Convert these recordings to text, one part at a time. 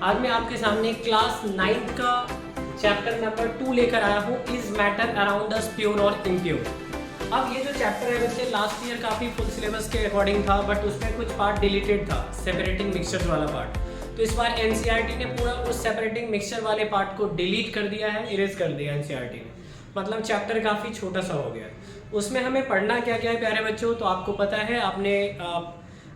आज मैं आपके सामने क्लास 9 का चैप्टर नंबर 2 लेकर आया हूँ, is matter around us pure और इम्प्योर। अब ये जो चैप्टर है वैसे लास्ट ईयर काफ़ी फुल सिलेबस के अकॉर्डिंग था, बट उसमें कुछ पार्ट डिलीटेड था, सेपरेटिंग मिक्सचर्स वाला पार्ट। तो इस बार एनसीईआरटी ने पूरा उस सेपरेटिंग मिक्सचर वाले पार्ट को डिलीट कर दिया है, इरेज कर दिया एनसीईआरटी ने। मतलब चैप्टर काफ़ी छोटा सा हो गया है। उसमें हमें पढ़ना क्या क्या है प्यारे बच्चों, तो आपको पता है आपने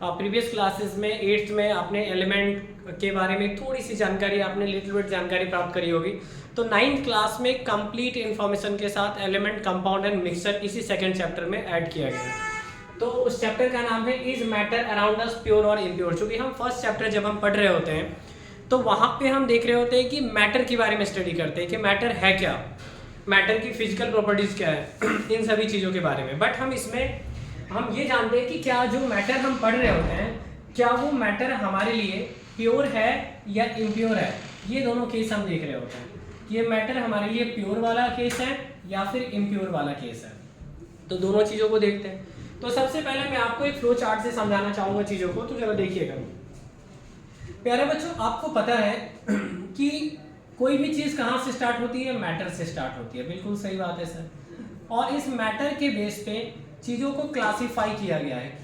प्रीवियस क्लासेस में 8th में आपने एलिमेंट के बारे में थोड़ी सी जानकारी, आपने लिटिल बिट जानकारी प्राप्त करी होगी। तो 9th क्लास में कंप्लीट इन्फॉर्मेशन के साथ एलिमेंट, कंपाउंड एंड मिक्सचर इसी सेकंड चैप्टर में ऐड किया गया है। तो उस चैप्टर का नाम है is matter around us pure और इम्प्योर। चूँकि हम फर्स्ट चैप्टर जब हम पढ़ रहे होते हैं तो वहाँ पे हम देख रहे होते हैं कि मैटर के बारे में स्टडी करते हैं कि मैटर है क्या, मैटर की फिजिकल प्रॉपर्टीज़ क्या है, इन सभी चीज़ों के बारे में। बट हम इसमें हम ये जानते हैं कि क्या जो मैटर हम पढ़ रहे होते हैं, क्या वो मैटर हमारे लिए प्योर है या इम्प्योर है। ये दोनों केस हम देख रहे होते हैं कि ये मैटर हमारे लिए प्योर वाला केस है या फिर इम्प्योर वाला केस है। तो दोनों चीज़ों को देखते हैं। तो सबसे पहले मैं आपको एक फ्लो चार्ट से समझाना चाहूँगा चीज़ों को, तो जरा देखिएगा प्यारे बच्चों। आपको पता है कि कोई भी चीज़ कहाँ से स्टार्ट होती है, मैटर से स्टार्ट होती है। बिल्कुल सही बात है सर। और इस मैटर के बेस पे चीज़ों को क्लासिफाई किया गया है।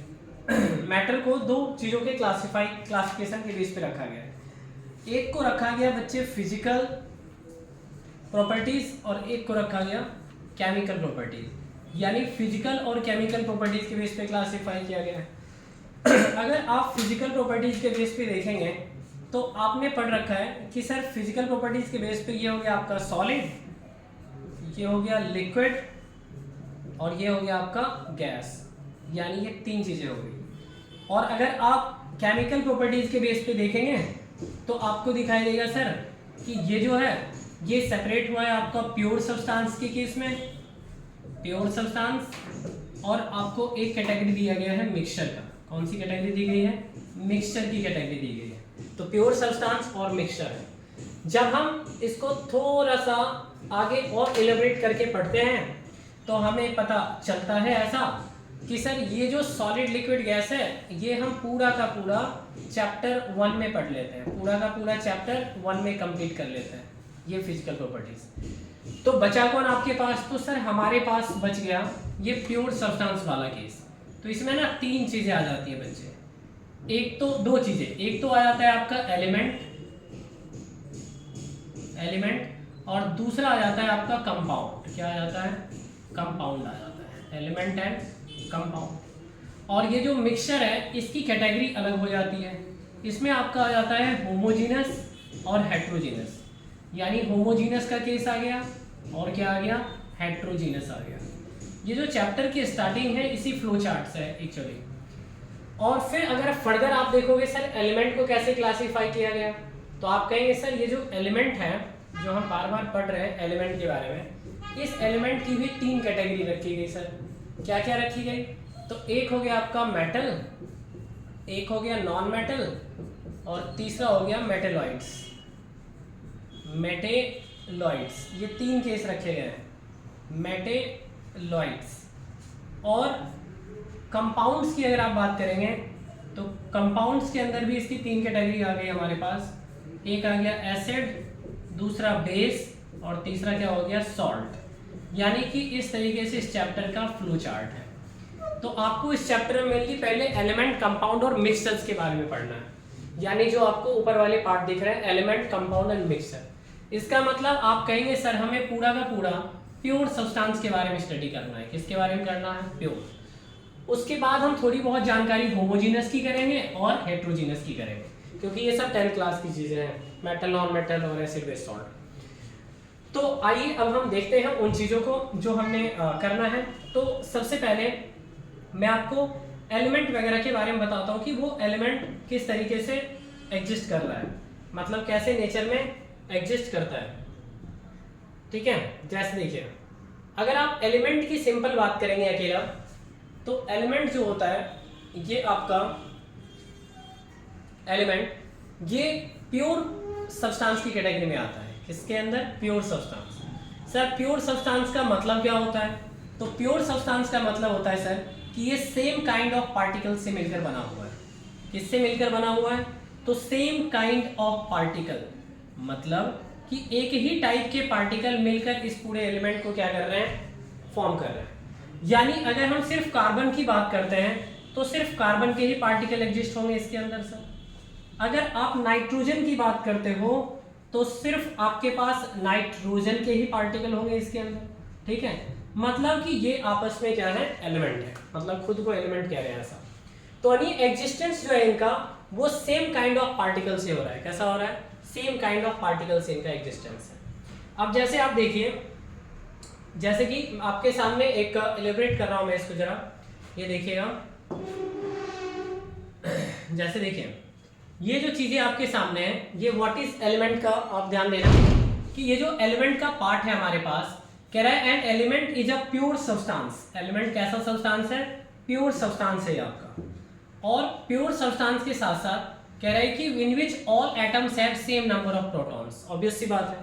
मैटर को दो चीज़ों के क्लासिफिकेशन के बेस पे रखा गया है। एक को रखा गया बच्चे फिजिकल प्रॉपर्टीज और एक को रखा गया केमिकल प्रॉपर्टीज, यानी फिजिकल और केमिकल प्रॉपर्टीज के बेस पे क्लासिफाई किया गया है। अगर आप फिजिकल प्रॉपर्टीज के बेस पे देखेंगे तो आपने पढ़ रखा है कि सर फिजिकल प्रॉपर्टीज के बेस पे ये हो गया आपका सॉलिड, ये हो गया लिक्विड और ये हो गया आपका गैस, यानी ये तीन चीजें हो गई। और अगर आप केमिकल प्रॉपर्टीज के बेस पे देखेंगे तो आपको दिखाई देगा सर कि ये जो है ये सेपरेट हुआ है आपका प्योर सब्सटेंस के केस में, प्योर सब्सटेंस, और आपको एक कैटेगरी दिया गया है मिक्सचर का। कौन सी कैटेगरी दी गई है? मिक्सचर की कैटेगरी दी गई है। तो प्योर सब्सटेंस और मिक्सचर है। जब हम इसको थोड़ा सा आगे और एलिब्रेट करके पढ़ते हैं तो हमें पता चलता है ऐसा कि सर ये जो सॉलिड लिक्विड गैस है ये हम पूरा का पूरा चैप्टर 1 में पढ़ लेते हैं, पूरा का पूरा चैप्टर 1 में कंप्लीट कर लेते हैं ये फिजिकल प्रॉपर्टीज। तो बचा कौन आपके पास? तो सर हमारे पास बच गया ये प्योर सब्सटेंस वाला केस। तो इसमें ना तीन चीजें आ जाती है बच्चे, एक तो दो चीजें, एक तो आ जाता है आपका एलिमेंट और दूसरा आ जाता है आपका कंपाउंड। क्या आ जाता है? कंपाउंड आ जाता है, एलिमेंट एंड कंपाउंड। और ये जो मिक्सचर है इसकी कैटेगरी अलग हो जाती है। इसमें आपका आ जाता है होमोजीनस और हेट्रोजीनस, यानी होमोजीनस का केस आ गया और क्या आ गया? हेट्रोजीनस आ गया। ये जो चैप्टर की स्टार्टिंग है इसी फ्लो चार्ट से है एक्चुअली। और फिर अगर फर्दर आप देखोगे सर एलिमेंट को कैसे क्लासिफाई किया गया, तो आप कहेंगे सर ये जो एलिमेंट है जो हम बार बार पढ़ रहे हैं एलिमेंट के बारे में, इस एलिमेंट की भी तीन कैटेगरी रखी गई सर। क्या क्या रखी गई? तो एक हो गया आपका मेटल, एक हो गया नॉन मेटल और तीसरा हो गया मेटेलॉइड्स। मेटेलॉइड्स, ये तीन केस रखे गए हैं, मेटेलॉइड्स। और कंपाउंड्स की अगर आप बात करेंगे तो कंपाउंड्स के अंदर भी इसकी तीन कैटेगरी आ गई हमारे पास। एक आ गया एसिड, दूसरा बेस और तीसरा क्या हो गया? सॉल्ट। यानी कि इस तरीके से इस चैप्टर का फ्लो चार्ट है। तो आपको इस चैप्टर में मेनली पहले एलिमेंट, कंपाउंड और मिक्सचर्स के बारे में पढ़ना है, यानी जो आपको ऊपर वाले पार्ट दिख रहे हैं एलिमेंट, कंपाउंड एंड मिक्सचर। इसका मतलब आप कहेंगे सर हमें पूरा का पूरा प्योर सब्सटेंस के बारे में स्टडी करना है। किसके बारे में करना है? प्योर। उसके बाद हम थोड़ी बहुत जानकारी होमोजीनस की करेंगे और हेट्रोजीनस की करेंगे, क्योंकि ये सब 10th क्लास की चीजें हैं, मेटल, नॉन मेटल और एसिड, बेस, सॉल्ट। तो आइए अब हम देखते हैं उन चीज़ों को जो हमने करना है। तो सबसे पहले मैं आपको एलिमेंट वगैरह के बारे में बताता हूँ कि वो एलिमेंट किस तरीके से एग्जिस्ट कर रहा है, मतलब कैसे नेचर में एग्जिस्ट करता है। ठीक है, जैसे देखिए अगर आप एलिमेंट की सिंपल बात करेंगे अकेला, तो एलिमेंट जो होता है ये आपका एलिमेंट ये प्योर सब्सटेंस की कैटेगरी में आता है। किसके अंदर? Pure substance. Sir pure substance का मतलब क्या होता है? तो प्योर सब्सटेंस का मतलब होता है सर कि ये सेम काइंड ऑफ पार्टिकल से मिलकर बना हुआ है। किससे मिलकर बना हुआ है? तो सेम काइंड ऑफ पार्टिकल, मतलब कि एक ही टाइप के पार्टिकल मिलकर इस पूरे एलिमेंट को क्या कर रहे हैं, फॉर्म कर रहे हैं। यानी अगर हम सिर्फ कार्बन की बात करते हैं तो सिर्फ कार्बन के ही पार्टिकल एग्जिस्ट होंगे इसके अंदर सर। अगर आप नाइट्रोजन की बात करते हो तो सिर्फ आपके पास नाइट्रोजन के ही पार्टिकल होंगे इसके अंदर, ठीक है। मतलब कि ये आपस में क्या है, एलिमेंट है, मतलब खुद को एलिमेंट कह रहे हैं ऐसा। तो यानी एग्जिस्टेंस जो है इनका वो सेम काइंड ऑफ पार्टिकल से हो रहा है। कैसा हो रहा है, सेम काइंड ऑफ पार्टिकल से इनका एग्जिस्टेंस है। अब जैसे आप देखिए, जैसे कि आपके सामने एक एलिब्रेट कर रहा हूं मैं इसको जरा, ये देखिएगा। जैसे देखिए ये जो चीजें आपके सामने है, ये व्हाट इज एलिमेंट का आप ध्यान देना कि ये जो एलिमेंट का पार्ट है हमारे पास, कह रहा है an element is a pure substance. Element कैसा सब्सटेंस है, प्योर सब्सटेंस है आपका। और प्योर सब्सटेंस के साथ साथ कह रहा है कि in which all atoms have same number of protons. Obvious सी बात है,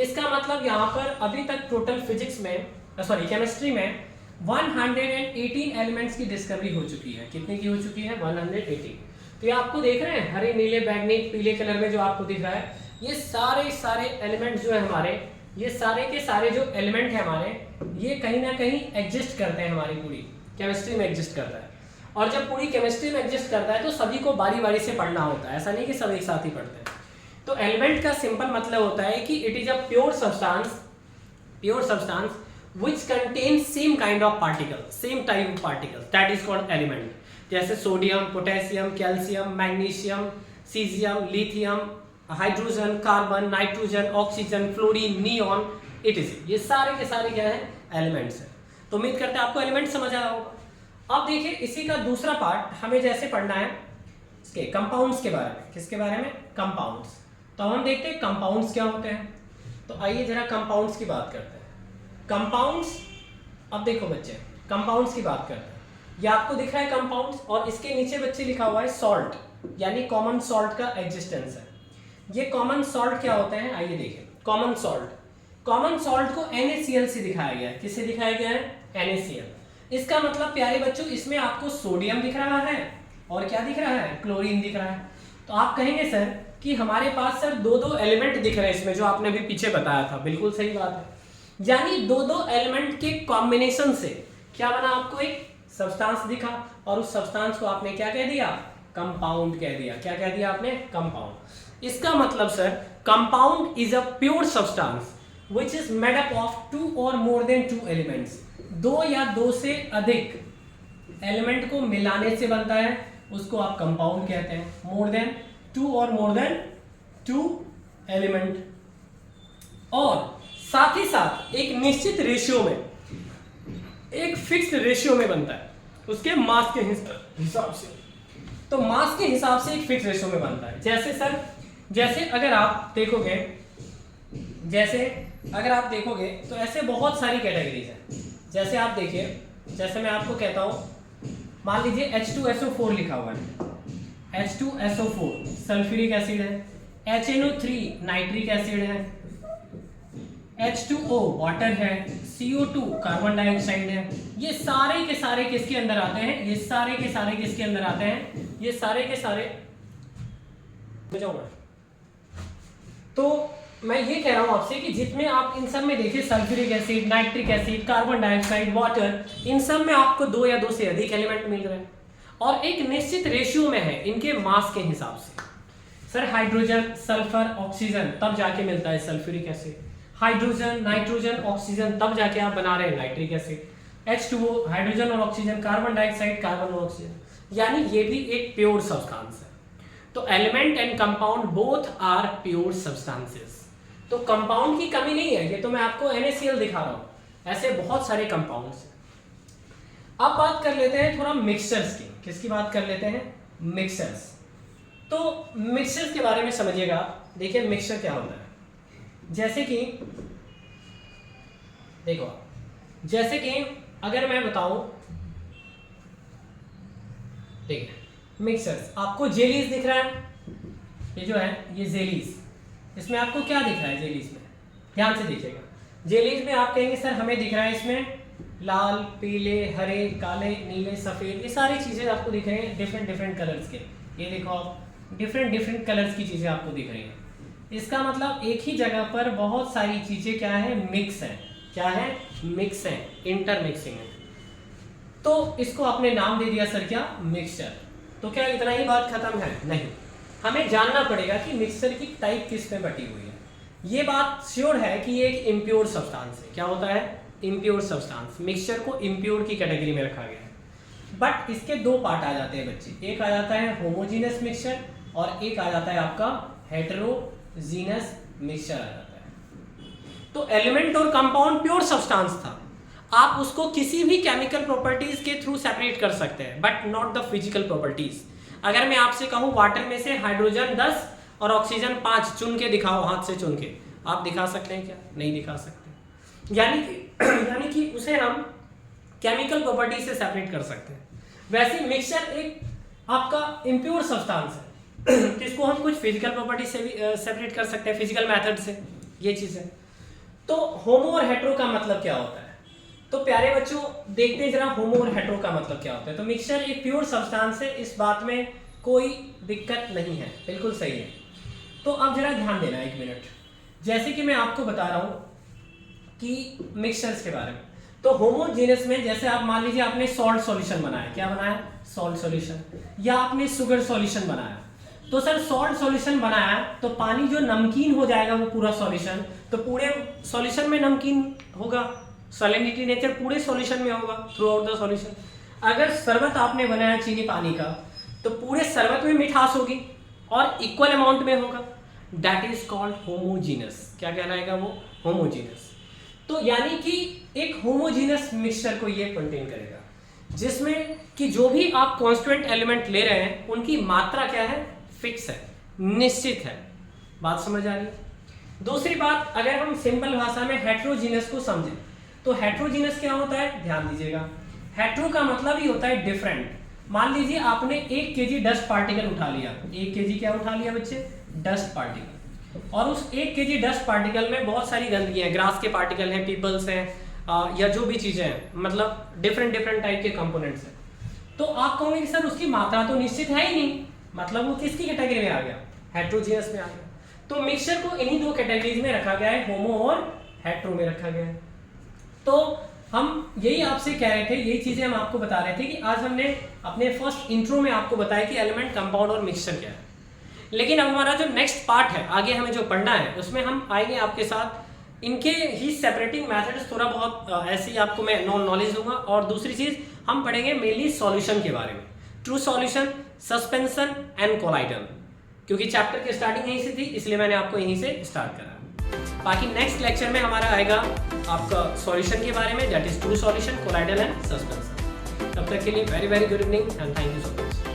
इसका मतलब यहाँ पर अभी तक टोटल फिजिक्स में, सॉरी केमिस्ट्री में 118 एलिमेंट्स की डिस्कवरी हो चुकी है। कितने की हो चुकी है, 118। तो ये आपको देख रहे हैं हरे नीले बैगनी पीले कलर में जो आपको दिख रहा है, ये सारे एलिमेंट्स जो है हमारे, ये सारे के सारे जो एलिमेंट है हमारे, ये कहीं ना कहीं एग्जिस्ट करते हैं, हमारी पूरी केमिस्ट्री में एग्जिस्ट करता है। और जब पूरी केमिस्ट्री में एग्जिस्ट करता है तो सभी को बारी बारी से पढ़ना होता है, ऐसा नहीं कि सब एक साथ ही पढ़ते हैं। तो एलिमेंट का सिंपल मतलब होता है कि it is a pure substance which contains same kind of particle, same type of particle, that is called element। जैसे sodium, potassium, calcium, magnesium, caesium, lithium, hydrogen, carbon, nitrogen, oxygen, fluorine, neon, etc., ये सारे के सारे क्या है, elements हैं। तो उम्मीद करते हैं आपको एलिमेंट समझ आया होगा। अब देखिए इसी का दूसरा पार्ट हमें जैसे पढ़ना है इसके कंपाउंड्स के बारे में। किसके बारे में, कंपाउंड्स। तो हम देखते हैं कंपाउंड्स क्या होते हैं। तो आइए जरा कंपाउंड्स की बात करते हैं। कंपाउंड्स, अब देखो बच्चे कंपाउंड्स की बात करते हैं। ये आपको दिख रहा है कंपाउंड्स, और इसके नीचे बच्चे लिखा हुआ है सॉल्ट, यानी कॉमन सॉल्ट का एग्जिस्टेंस है। ये कॉमन सॉल्ट क्या होते हैं, आइए देखें। कॉमन सॉल्ट को NaCl से दिखाया गया है। किससे दिखाया गया है, NaCl। इसका मतलब प्यारे बच्चों इसमें आपको सोडियम दिख रहा है और क्या दिख रहा है, क्लोरीन दिख रहा है। तो आप कहेंगे सर कि हमारे पास सर दो एलिमेंट दिख रहे हैं इसमें, जो आपने अभी पीछे बताया था। बिल्कुल सही बात है, यानी दो एलिमेंट के कॉम्बिनेशन से क्या बना, आपको एक सब्सटेंस दिखा, और उस सब्सटेंस को आपने क्या कह दिया, कंपाउंड कह दिया। क्या कह दिया आपने, कंपाउंड। इसका मतलब sir compound is a pure substance which is made up of 2 और मोर देन 2 एलिमेंट्स। 2 या 2 से अधिक एलिमेंट को मिलाने से बनता है, उसको आप कंपाउंड कहते हैं। मोर देन 2 और मोर देन 2 एलिमेंट, और साथ ही साथ एक निश्चित रेशियो में, एक फिक्स्ड रेशियो में बनता है, उसके मास के हिसाब से। तो मास के हिसाब से एक फिक्स रेशियो में बनता है। जैसे अगर आप देखोगे तो ऐसे बहुत सारी कैटेगरीज हैं। जैसे आप देखिए, जैसे मैं आपको कहता हूं, मान लीजिए H2SO4 लिखा हुआ है। H2SO4 सल्फ्यूरिक एसिड है, HNO3 नाइट्रिक एसिड है, H2O वाटर है, CO2 कार्बन डाइऑक्साइड है। ये सारे के सारे किसके अंदर आते हैं, ये सारे के सारे किसके अंदर आते हैं, ये सारे के सारे। तो मैं ये कह रहा हूं आपसे कि जितने आप इन सब में देखिए, sulphuric acid, nitric acid, carbon dioxide, water, इन सब में आपको 2 या 2 से अधिक एलिमेंट मिल रहे हैं, और एक निश्चित रेशियो में है इनके मास के हिसाब से। सर हाइड्रोजन, सल्फर, ऑक्सीजन तब जाके मिलता है sulphuric acid. Hydrogen, nitrogen, oxygen तब जाके आप बना रहे हैं नाइट्रिक एसिड। H2O हाइड्रोजन और ऑक्सीजन, कार्बन डाइऑक्साइड, कार्बन और ऑक्सीजन, यानी ये भी एक प्योर सब्सटेंस है। तो element and compound both are pure substances. तो कंपाउंड की कमी नहीं है, ये तो मैं आपको NaCl दिखा रहा हूं, ऐसे बहुत सारे कंपाउंड्स हैं। अब बात कर लेते हैं थोड़ा मिक्सचर्स की। किसकी बात कर लेते हैं, मिक्सचर्स। तो मिक्सचर्स के बारे में समझिएगा। देखिए मिक्सचर क्या होता है। जैसे कि देखो, जैसे कि अगर मैं बताऊं, देखिए मिक्सचर्स, आपको जेलीज दिख रहा है, ये जो है ये जेलीज, इसमें आपको क्या दिख रहा है जेलीज में, ध्यान से देखिएगा। जेलीज में आप कहेंगे सर हमें दिख रहा है इसमें लाल, पीले, हरे, काले, नीले, सफेद, ये सारी चीजें आपको दिख रही हैं डिफरेंट कलर्स के। ये देखो आप, डिफरेंट डिफरेंट कलर्स की चीज़ें आपको दिख रही हैं। इसका मतलब एक ही जगह पर बहुत सारी चीज़ें क्या है, मिक्स है। क्या है, मिक्स है, इंटरमिक्सिंग है। तो इसको आपने नाम दे दिया सर क्या, मिक्सचर। तो क्या इतना ही बात खत्म है? नहीं, हमें जानना पड़ेगा कि मिक्सचर की टाइप किस में बटी हुई है। ये बात श्योर है कि ये एक इम्प्योर सब्सटेंस है। क्या होता है, इम्प्योर सब्सटेंस। मिक्सचर को इम्प्योर की कैटेगरी में रखा गया है। बट इसके दो पार्ट आ जाते हैं बच्चे, एक आ जाता है होमोजीनस मिक्सचर और एक आ जाता है आपका हेटेरोजीनस मिक्सचर आ जाता है। तो एलिमेंट और कंपाउंड प्योर सब्सटेंस था, आप उसको किसी भी केमिकल प्रॉपर्टीज के थ्रू सेपरेट कर सकते हैं, but not the physical properties. अगर मैं आपसे कहूं वाटर में से हाइड्रोजन 10 और ऑक्सीजन 5 चुन के दिखाओ, हाथ से चुन के, आप दिखा सकते हैं क्या? नहीं दिखा सकते। यानी कि उसे हम केमिकल प्रॉपर्टी से सेपरेट कर सकते हैं। वैसे मिक्सचर एक आपका इम्प्योर सब्सटेंस है, जिसको हम कुछ फिजिकल प्रॉपर्टी से भी सेपरेट कर सकते हैं, फिजिकल मेथड से, ये चीज़ है। तो होमो और हेटेरो का मतलब क्या होता है? तो प्यारे बच्चों देखते हैं जरा होमो और हेटेरो का मतलब क्या होता है। तो मिक्सचर एक प्योर सब्सटेंस है, इस बात में कोई दिक्कत नहीं है, बिल्कुल सही है। तो अब जरा ध्यान देना एक मिनट, जैसे कि मैं आपको बता रहा हूं कि मिक्सचर्स के बारे में। तो होमोजीनस में जैसे आप मान लीजिए आपने सॉल्ट सॉल्यूशन बनाया, क्या बनाया, सॉल्ट सॉल्यूशन, या आपने शुगर सॉल्यूशन बनाया। तो सर सॉल्ट सॉल्यूशन बनाया तो पानी जो नमकीन हो जाएगा वो पूरा सॉल्यूशन, तो पूरे सॉल्यूशन में नमकीन होगा, सैलिनिटी नेचर पूरे सॉल्यूशन में होगा थ्रू आउट द सॉल्यूशन। अगर शरबत आपने बनाया चीनी पानी का, तो पूरे शरबत में मिठास होगी और इक्वल अमाउंट में होगा, दैट इज कॉल्ड होमोजीनस। क्या कहलाएगा वो, होमोजीनस। तो यानी कि एक होमोजीनस मिक्सचर को ये कंटेन करेगा, जिसमें कि जो भी आप कांस्टेंट एलिमेंट ले रहे हैं उनकी मात्रा क्या है, फिक्स है, निश्चित है। बात समझ आ रही है? दूसरी बात, अगर हम सिंपल भाषा में हेटेरोजीनस को समझें, तो हेटेरोजीनस क्या होता है, ध्यान दीजिएगा। हेटेरो का मतलब ही होता है डिफरेंट। मान लीजिए आपने 1 kg डस्ट पार्टिकल उठा लिया, 1 kg क्या उठा लिया बच्चे, डस्ट पार्टिकल, और उस 1 kg डस्ट पार्टिकल में बहुत सारी गंदगी है, ग्रास के पार्टिकल हैं, पीपल्स हैं, या जो भी चीजें हैं, मतलब डिफरेंट डिफरेंट टाइप के कंपोनेंट्स हैं। तो आप कहोगे कि सर उसकी मात्रा तो निश्चित है ही नहीं, मतलब वो किसकी कैटेगरी में आ गया, हेटेरोजीनस में आ गया। तो मिक्सचर को इन्हीं दो कैटेगरीज में रखा गया है, होमो और हेटेरो में रखा गया है। तो हम यही आपसे कह रहे थे, यही चीजें हम आपको बता रहे थे कि आज हमने अपने फर्स्ट इंट्रो में आपको बताया कि एलिमेंट, कंपाउंड और मिक्सचर क्या है। लेकिन अब हमारा जो नेक्स्ट पार्ट है, आगे हमें जो पढ़ना है, उसमें हम आएंगे आपके साथ इनके ही सेपरेटिंग मेथड्स, थोड़ा बहुत ऐसे ही आपको मैं नॉलेज दूंगा। और दूसरी चीज हम पढ़ेंगे मेनली सॉल्यूशन के बारे में, true solution, suspension and colloidal, क्योंकि चैप्टर की स्टार्टिंग यहीं से थी, इसलिए मैंने आपको यहीं से स्टार्ट करा। बाकी नेक्स्ट लेक्चर में हमारा आएगा आपका सॉल्यूशन के बारे में, that is true solution, colloidal and suspension. तब तक के लिए very very good evening and thank you so much.